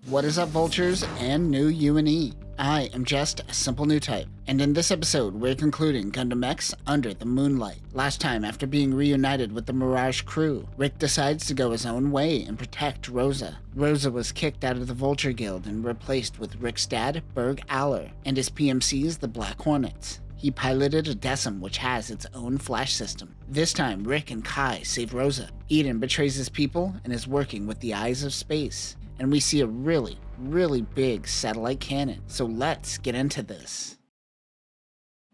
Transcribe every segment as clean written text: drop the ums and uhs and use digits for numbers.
What is up, Vultures and new U&E? I am just a simple Newtype, and in this episode we're concluding Gundam X Under the Moonlight. Last time, after being reunited with the Mirage crew, Rick decides to go his own way and protect Rosa. Rosa was kicked out of the Vulture Guild and replaced with Rick's dad, Berg Aller, and his PMCs, the Black Hornets. He piloted a Decim which has its own flash system. This time, Rick and Kai save Rosa. Eden betrays his people and is working with the Eyes of Space. And we see a really big satellite cannon. So let's get into this.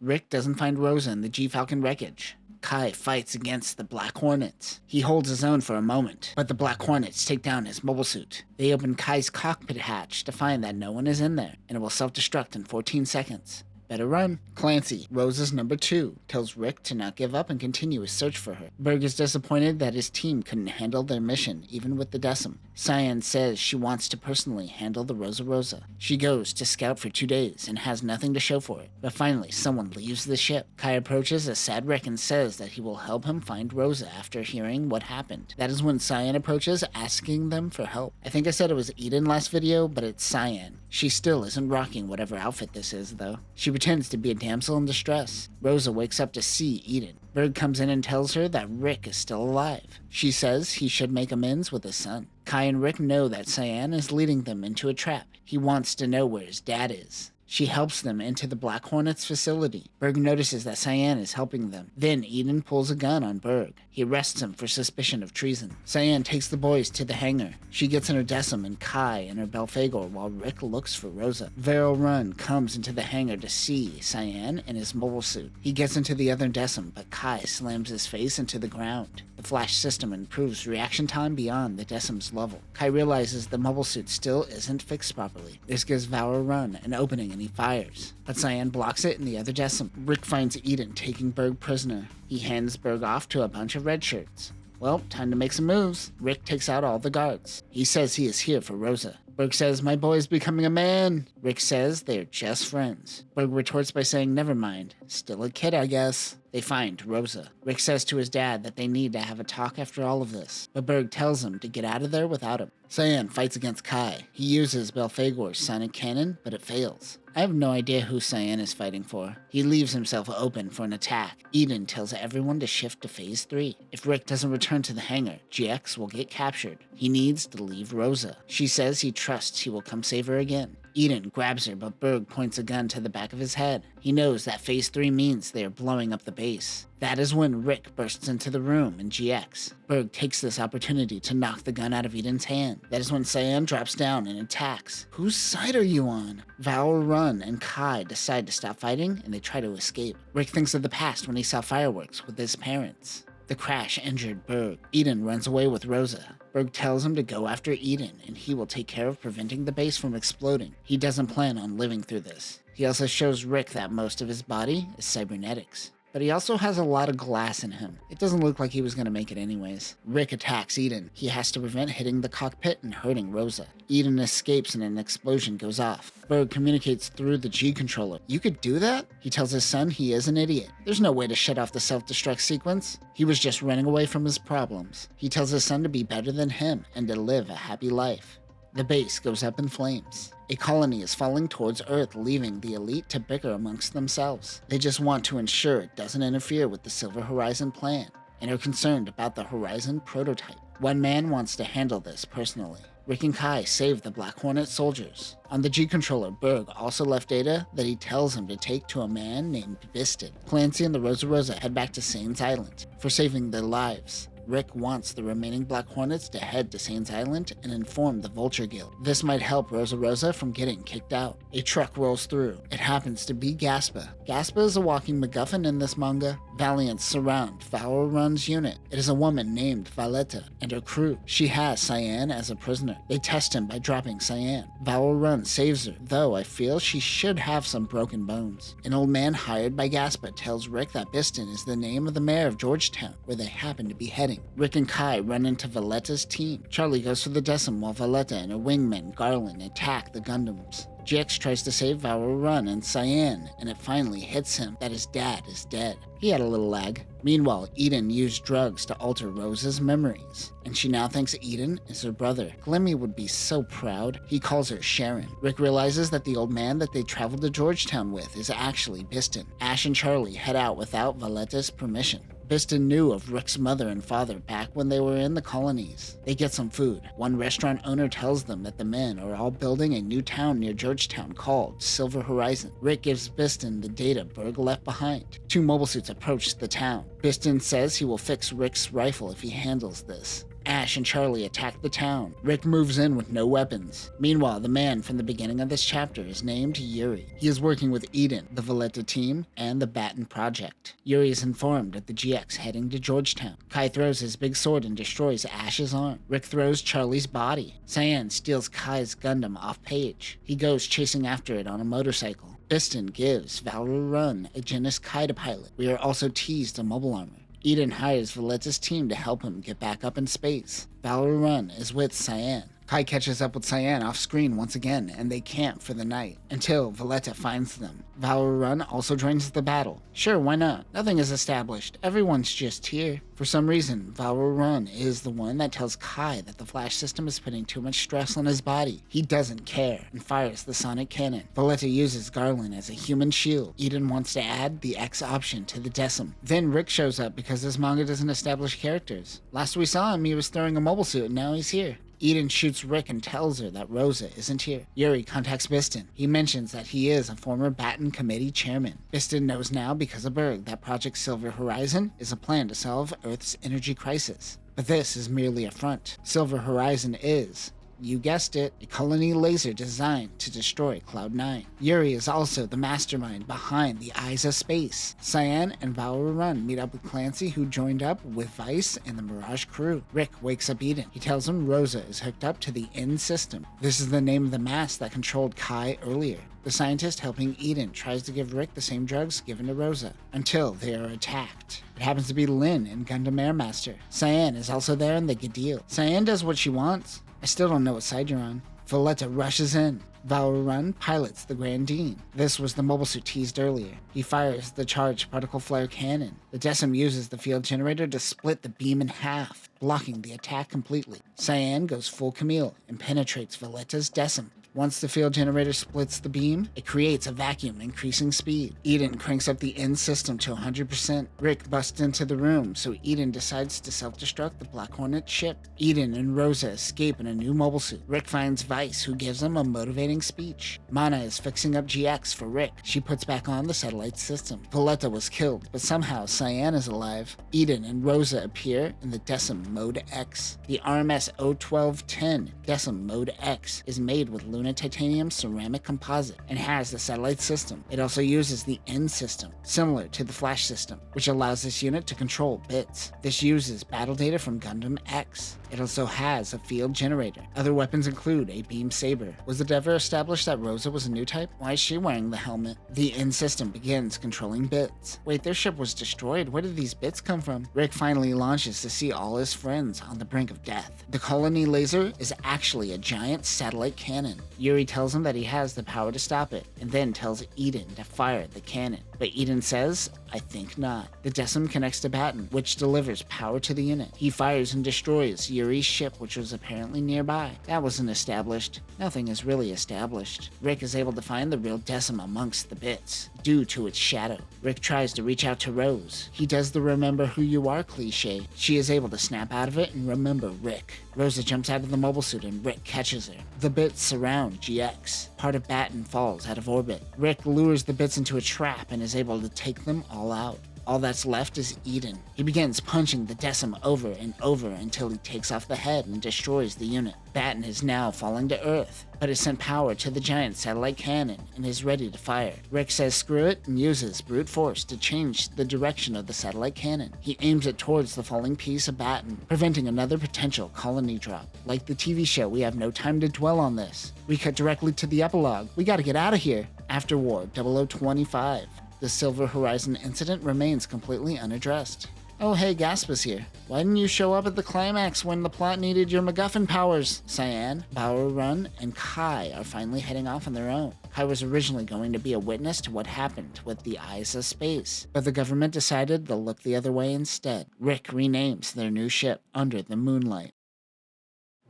Rick doesn't find Rosa in the G-Falcon wreckage. Kai fights against the Black Hornets. He holds his own for a moment, but the Black Hornets take down his mobile suit. They open Kai's cockpit hatch to find that no one is in there, and it will self-destruct in 14 seconds. Better run. Clancy, Rosa's number 2, tells Rick to not give up and continue his search for her. Berg is disappointed that his team couldn't handle their mission, even with the Decim. Cyan says she wants to personally handle the Rosa. She goes to scout for 2 days and has nothing to show for it. But finally, someone leaves the ship. Kai approaches a sad Rick and says that he will help him find Rosa after hearing what happened. That is when Cyan approaches, asking them for help. I think I said it was Eden last video, but it's Cyan. She still isn't rocking whatever outfit this is, though. She pretends to be a damsel in distress. Rosa wakes up to see Eden. Berg comes in and tells her that Rick is still alive. She says he should make amends with his son. Kai and Rick know that Cyan is leading them into a trap. He wants to know where his dad is. She helps them into the Black Hornets facility. Berg notices that Cyan is helping them. Then Eden pulls a gun on Berg. He arrests him for suspicion of treason. Cyan takes the boys to the hangar. She gets in her Decim and Kai in her Belphegor while Rick looks for Rosa. Vero Run comes into the hangar to see Cyan in his mobile suit. He gets into the other Decim, but Kai slams his face into the ground. The flash system improves reaction time beyond the Decim's level. Kai realizes the mobile suit still isn't fixed properly. This gives Vero Run an opening and he fires, but Cyan blocks it in the other Decim. Rick finds Eden taking Berg prisoner. He hands Berg off to a bunch of red shirts. Well, time to make some moves. Rick takes out all the guards. He says he is here for Rosa. Berg says, "My boy's becoming a man." Rick says they're just friends. Berg retorts by saying, "Never mind. Still a kid, I guess." They find Rosa. Rick says to his dad that they need to have a talk after all of this, but Berg tells him to get out of there without him. Cyan fights against Kai. He uses Belphegor's sonic cannon, but it fails. I have no idea who Cyan is fighting for. He leaves himself open for an attack. Eden tells everyone to shift to Phase 3. If Rick doesn't return to the hangar, GX will get captured. He needs to leave Rosa. She says he trusts he will come save her again. Eden grabs her, but Berg points a gun to the back of his head. He knows that Phase 3 means they are blowing up the base. That is when Rick bursts into the room in GX. Berg takes this opportunity to knock the gun out of Eden's hand. That is when Cyan drops down and attacks. Whose side are you on? Vero Run and Kai decide to stop fighting and they try to escape. Rick thinks of the past when he saw fireworks with his parents. The crash injured Berg. Eden runs away with Rosa. Berg tells him to go after Eden and he will take care of preventing the base from exploding. He doesn't plan on living through this. He also shows Rick that most of his body is cybernetics. But he also has a lot of glass in him. It doesn't look like he was going to make it anyways. Rick attacks Eden. He has to prevent hitting the cockpit and hurting Rosa. Eden escapes and an explosion goes off. Berg communicates through the G controller. "You could do that?" He tells his son he is an idiot. There's no way to shut off the self-destruct sequence. He was just running away from his problems. He tells his son to be better than him and to live a happy life. The base goes up in flames. A colony is falling towards Earth, leaving the elite to bicker amongst themselves. They just want to ensure it doesn't interfere with the Silver Horizon plan, and are concerned about the Horizon prototype. One man wants to handle this personally. Rick and Kai save the Black Hornet soldiers. On the G-controller, Berg also left data that he tells him to take to a man named Biston. Clancy and the Rosa head back to Sane's Island for saving their lives. Rick wants the remaining Black Hornets to head to Sane's Island and inform the Vulture Guild. This might help Rosa from getting kicked out. A truck rolls through. It happens to be Gaspa. Gaspa is a walking MacGuffin in this manga. Valiants surround Vero Run's unit. It is a woman named Violetta and her crew. She has Cyan as a prisoner. They test him by dropping Cyan. Vero Run saves her, though I feel she should have some broken bones. An old man hired by Gaspa tells Rick that Biston is the name of the mayor of Georgetown, where they happen to be heading. Rick and Kai run into Valetta's team. Charlie goes for the Decim while Violetta and her wingman Garland attack the Gundams. GX tries to save Valorun and Cyan, and it finally hits him that his dad is dead. He had a little lag. Meanwhile, Eden used drugs to alter Rosa's memories, and she now thinks Eden is her brother. Glimmy would be so proud. He calls her Sharon. Rick realizes that the old man that they traveled to Georgetown with is actually Biston. Ash and Charlie head out without Valletta's permission. Biston knew of Rick's mother and father back when they were in the colonies. They get some food. One restaurant owner tells them that the men are all building a new town near Georgetown called Silver Horizon. Rick gives Biston the data Berg left behind. 2 mobile suits approach the town. Biston says he will fix Rick's rifle if he handles this. Ash and Charlie attack the town. Rick moves in with no weapons. Meanwhile, the man from the beginning of this chapter is named Yuri. He is working with Eden, the Valletta team, and the Batten Project. Yuri is informed of the GX heading to Georgetown. Kai throws his big sword and destroys Ash's arm. Rick throws Charlie's body. Cyan steals Kai's Gundam off page. He goes chasing after it on a motorcycle. Biston gives Valorun a Genis Kai to pilot. We are also teased a mobile armor. Eden hires Valletta's team to help him get back up in space. Valorun is with Cyan. Kai catches up with Cyan off screen once again, and they camp for the night, until Valletta finds them. Valorun also joins the battle. Sure, why not? Nothing is established. Everyone's just here. For some reason, Valorun is the one that tells Kai that the flash system is putting too much stress on his body. He doesn't care, and fires the sonic cannon. Valletta uses Garland as a human shield. Eden wants to add the X option to the Decim. Then Rick shows up because this manga doesn't establish characters. Last we saw him, he was throwing a mobile suit, and now he's here. Eden shoots Rick and tells her that Rosa isn't here. Yuri contacts Biston. He mentions that he is a former Batten Committee chairman. Biston knows now because of Berg that Project Silver Horizon is a plan to solve Earth's energy crisis. But this is merely a front. Silver Horizon is, you guessed it, a colony laser designed to destroy Cloud9. Yuri is also the mastermind behind the Eyes of Space. Cyan and Valorun meet up with Clancy, who joined up with Vice and the Mirage crew. Rick wakes up Eden. He tells him Rosa is hooked up to the N system. This is the name of the mask that controlled Kai earlier. The scientist helping Eden tries to give Rick the same drugs given to Rosa, until they are attacked. It happens to be Lynn and Gundam Airmaster. Cyan is also there in the Gadil. Cyan does what she wants. I still don't know what side you're on. Valletta rushes in. Valorun pilots the Grandine. This was the mobile suit teased earlier. He fires the charged particle flare cannon. The Decim uses the field generator to split the beam in half, blocking the attack completely. Cyan goes full Camille and penetrates Valletta's Decim. Once the field generator splits the beam, it creates a vacuum, increasing speed. Eden cranks up the N system to 100%. Rick busts into the room, so Eden decides to self-destruct the Black Hornet ship. Eden and Rosa escape in a new mobile suit. Rick finds Vice, who gives him a motivating speech. Mana is fixing up GX for Rick. She puts back on the satellite system. Valletta was killed, but somehow Cyan is alive. Eden and Rosa appear in the Decim Mode X. The RMS 01210 Decim Mode X is made with Luna titanium ceramic composite and has the satellite system. It also uses the N system, similar to the Flash system, which allows this unit to control bits. This uses battle data from Gundam X. It also has a field generator. Other weapons include a beam saber. Was it ever established that Rosa was a Newtype? Why is she wearing the helmet? The N system begins controlling bits. Wait, their ship was destroyed. Where did these bits come from? Rick finally launches to see all his friends on the brink of death. The colony laser is actually a giant satellite cannon. Yuri tells him that he has the power to stop it, and then tells Eden to fire the cannon. But Eden says, I think not. The Decim connects to Batten, which delivers power to the unit. He fires and destroys Yuri's ship, which was apparently nearby. That wasn't established. Nothing is really established. Rick is able to find the real Decim amongst the bits, due to its shadow. Rick tries to reach out to Rose. He does the remember who you are cliche. She is able to snap out of it and remember Rick. Rosa jumps out of the mobile suit and Rick catches her. The bits surround GX. Part of Batten falls out of orbit. Rick lures the bits into a trap and is able to take them all out. All that's left is Eden. He begins punching the Decim over and over until he takes off the head and destroys the unit. Batten is now falling to Earth, but has sent power to the giant satellite cannon and is ready to fire. Rick says screw it and uses brute force to change the direction of the satellite cannon. He aims it towards the falling piece of Batten, preventing another potential colony drop. Like the TV show, we have no time to dwell on this. We cut directly to the epilogue. We gotta get out of here. After War 0025. The Silver Horizon incident remains completely unaddressed. Oh hey, Gasp is here. Why didn't you show up at the climax when the plot needed your MacGuffin powers? Cyan, Bower Run, and Kai are finally heading off on their own. Kai was originally going to be a witness to what happened with the Eyes of Space, but the government decided they'll look the other way instead. Rick renames their new ship Under the Moonlight.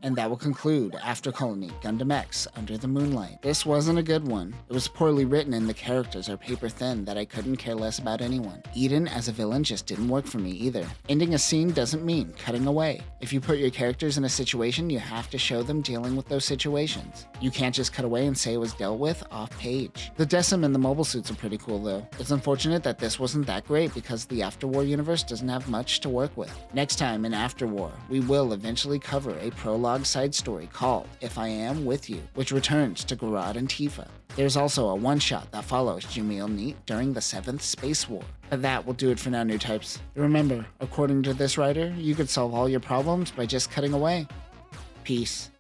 And that will conclude After Colony Gundam X Under the Moonlight. This wasn't a good one. It was poorly written and the characters are paper thin that I couldn't care less about anyone. Eden as a villain just didn't work for me either. Ending a scene doesn't mean cutting away. If you put your characters in a situation, you have to show them dealing with those situations. You can't just cut away and say it was dealt with off page. The Decim and the mobile suits are pretty cool though. It's unfortunate that this wasn't that great because the After War universe doesn't have much to work with. Next time in After War, we will eventually cover a prologue side story called If I Am With You, which returns to Garad and Tifa. There's also a one-shot that follows Jamil Neat during the 7th Space War. But that will do it for now, Newtypes. Remember, according to this writer, you could solve all your problems by just cutting away. Peace.